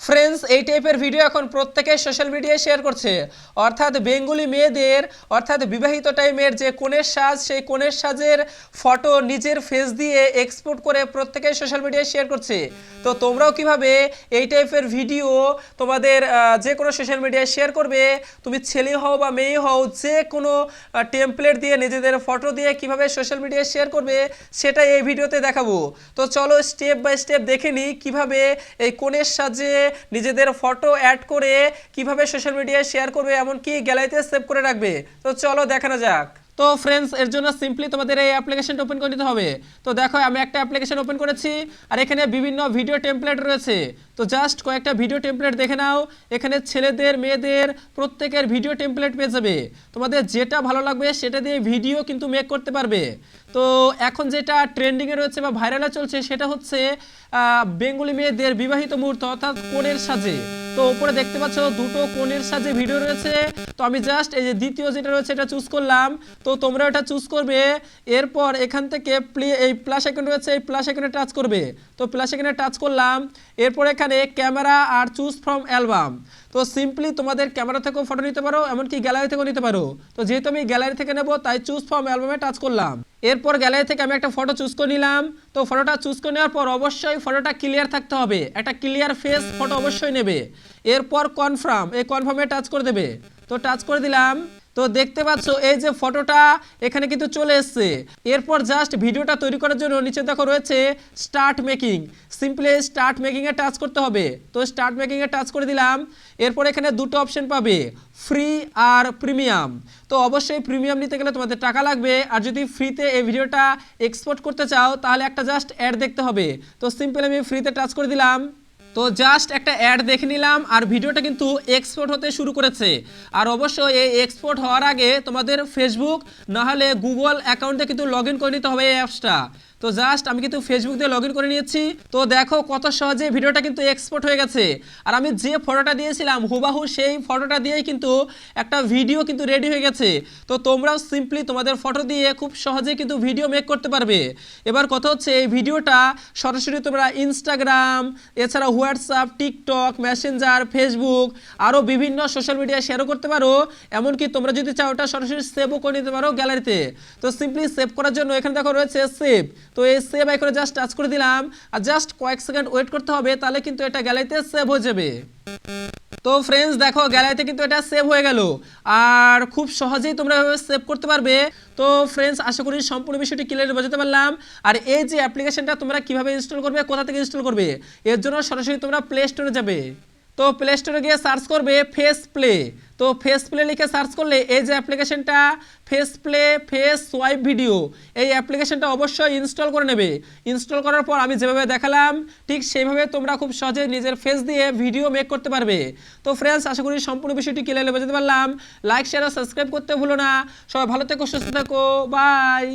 Friends, এই টাইপের video এখন প্রত্যেকে সোশ্যাল মিডিয়ায় শেয়ার করছে। অর্থাৎ বেঙ্গলি মেয়েদের অর্থাৎ বিবাহিত টাইমের যে কনের সাজ, সেই কনের সাজের ফটো নিজের ফেস দিয়ে এক্সপোর্ট করে প্রত্যেকে সোশ্যাল মিডিয়ায় শেয়ার করছে। তো তোমরাও কিভাবে এই টাইপের ভিডিও তোমাদের যে কোনো সোশ্যাল মিডিয়ায় শেয়ার করবে, তুমি ছেলে হও বা মেয়ে হও, যে কোনো টেমপ্লেট দিয়ে নিজেদের ফটো দিয়ে কিভাবে সোশ্যাল মিডিয়ায় শেয়ার করবে সেটাই এই ভিডিওতে দেখাবো। তো চলো স্টেপ বাই স্টেপ দেখে নিই কীভাবে এই কনের সাজে নিজেদের ফটো অ্যাড করে কিভাবে সোশ্যাল মিডিয়ায় শেয়ার করবে, এমনকি গ্যালারিতে সেভ করে রাখবে। তো চলো দেখানো যাক। তো ফ্রেন্ডস, এর জন্য সিম্পলি তোমাদের এই অ্যাপ্লিকেশনটা ওপেন করে নিতে হবে। তো দেখো, আমি একটা অ্যাপ্লিকেশন ওপেন করেছি আর এখানে বিভিন্ন ভিডিও টেমপ্লেট রয়েছে। তো জাস্ট কয়েকটা ভিডিও টেমপ্লেট দেখে নাও। এখানে ছেলেদের মেয়েদের প্রত্যেকের ভিডিও টেমপ্লেট পেয়ে যাবে। তোমাদের যেটা ভালো লাগবে সেটা দিয়ে ভিডিও কিন্তু মেক করতে পারবে। তো এখন যেটা ট্রেন্ডিংয়ে রয়েছে বা ভাইরালে চলছে সেটা হচ্ছে বেঙ্গলি মেয়েদের বিবাহিত মুহূর্ত অর্থাৎ কনের সাজে। তো উপরে দেখতে পাচ্ছ দুটো কনের সাজে ভিডিও রয়েছে। তো আমি জাস্ট এই যে দ্বিতীয় যেটা রয়েছে এটা চুজ করলাম। তো তোমরা এটা চুজ করবে। এরপর এখান থেকে এই প্লাস আইকন রয়েছে, এই প্লাস আইকনে টাচ করবে। তো প্লাস আইকনে টাচ করলাম। এরপর এখানে ক্যামেরা আর চুজ ফ্রম অ্যালবাম। তো সিম্পলি তোমাদের ক্যামেরা থেকেও ফটো নিতে পারো, এমনকি গ্যালারি থেকেও নিতে পারো। তো যেহেতু আমি গ্যালারি থেকে নেব তাই চুজ ফ্রম অ্যালবামে টাচ করলাম। এরপর গ্যালারি থেকে আমি একটা ফটো চুজ করে নিলাম। তো ফটোটা চুজ করে নেওয়ার পর অবশ্যই ফটোটা ক্লিয়ার থাকতে হবে, একটা ক্লিয়ার ফেস ফটো অবশ্যই নেবে। এরপর কনফার্ম, এই কনফার্মে টাচ করে দেবে। তো টাচ করে দিলাম। তো দেখতে পাচ্ছ এই যে ফটোটা এখানে কিন্তু চলে এসছে। এরপর জাস্ট ভিডিওটা তৈরি করার জন্য নিচে দেখো রয়েছে স্টার্ট মেকিং। সিম্পলি স্টার্ট মেকিংয়ে টাচ করতে হবে। তো স্টার্ট মেকিংয়ে টাচ করে দিলাম। এরপর এখানে দুটো অপশন পাবে, ফ্রি আর প্রিমিয়াম। তো অবশ্যই প্রিমিয়াম নিতে গেলে তোমাদের টাকা লাগবে, আর যদি ফ্রিতে এই ভিডিওটা এক্সপোর্ট করতে চাও তাহলে একটা জাস্ট অ্যাড দেখতে হবে। তো সিম্পলি আমি ফ্রিতে টাচ করে দিলাম। তো জাস্ট একটা অ্যাড দেখে নিলাম আর ভিডিওটা কিন্তু এক্সপোর্ট হতে শুরু করেছে। আর অবশ্যই এই এক্সপোর্ট হওয়ার আগে তোমাদের ফেসবুক নাহলে গুগল অ্যাকাউন্টে কিন্তু লগ ইন করে নিতে হবে এই অ্যাপসটা। তো জাস্ট আমি কিন্তু ফেসবুক দিয়ে লগ ইন করে নিয়েছি। তো দেখো কত সহজে ভিডিওটা কিন্তু এক্সপোর্ট হয়ে গেছে। আর আমি যে ফটোটা দিয়েছিলাম হুবাহু সেই ফটোটা দিয়েই কিন্তু একটা ভিডিও কিন্তু রেডি হয়ে গেছে। তো তোমরাও সিম্পলি তোমাদের ফটো দিয়ে খুব সহজে কিন্তু ভিডিও মেক করতে পারবে। এবার কথা হচ্ছে এই ভিডিওটা সরাসরি তোমরা ইনস্টাগ্রাম, এছাড়া হোয়াটসঅ্যাপ, টিকটক, মেসেঞ্জার, ফেসবুক আরও বিভিন্ন সোশ্যাল মিডিয়ায় শেয়ারও করতে পারো। এমনকি তোমরা যদি চাও ওটা সরাসরি সেভও করে নিতে পারো গ্যালারিতে। তো সিম্পলি সেভ করার জন্য এখানে দেখো রয়েছে সেভ। তো এই সেভ আইকনে জাস্ট টাচ করে দিলাম আর জাস্ট কয়েক সেকেন্ড ওয়েট করতে হবে, তাহলে কিন্তু এটা গ্যালারিতে সেভ হয়ে যাবে। তো ফ্রেন্ডস দেখো গ্যালারিতে কিন্তু এটা সেভ হয়ে গেল আর খুব সহজেই তোমরা এভাবে সেভ করতে পারবে। তো ফ্রেন্ডস, আশা করি সম্পূর্ণ বিষয়টি ক্লিয়ার বোঝাতে পারলাম। আর এই যে অ্যাপ্লিকেশনটা তোমরা কিভাবে ইনস্টল করবে, কোথা থেকে ইনস্টল করবে, এর জন্য সরাসরি তোমরা প্লে স্টোরে যাবে। তো প্লে স্টোরে গিয়ে সার্চ করবে ফেস প্লে। তো ফেস প্লে লিখে সার্চ করলে এই যে অ্যাপ্লিকেশনটা face play face swipe video, এই অ্যাপ্লিকেশনটা অবশ্যই ইনস্টল করে নেবে। ইনস্টল করার পর আমি যেভাবে দেখালাম ঠিক সেইভাবে তোমরা খুব সহজে নিজের ফেস দিয়ে ভিডিও মেক করতে পারবে। তো ফ্রেন্ডস, আশা করি সম্পূর্ণ বিষয়টি ক্লিয়ারলি বোঝাতে পারলাম। লাইক শেয়ার আর সাবস্ক্রাইব করতে ভুলো না। সবাই ভালো থেকো, সুস্থ থেকো, বাই।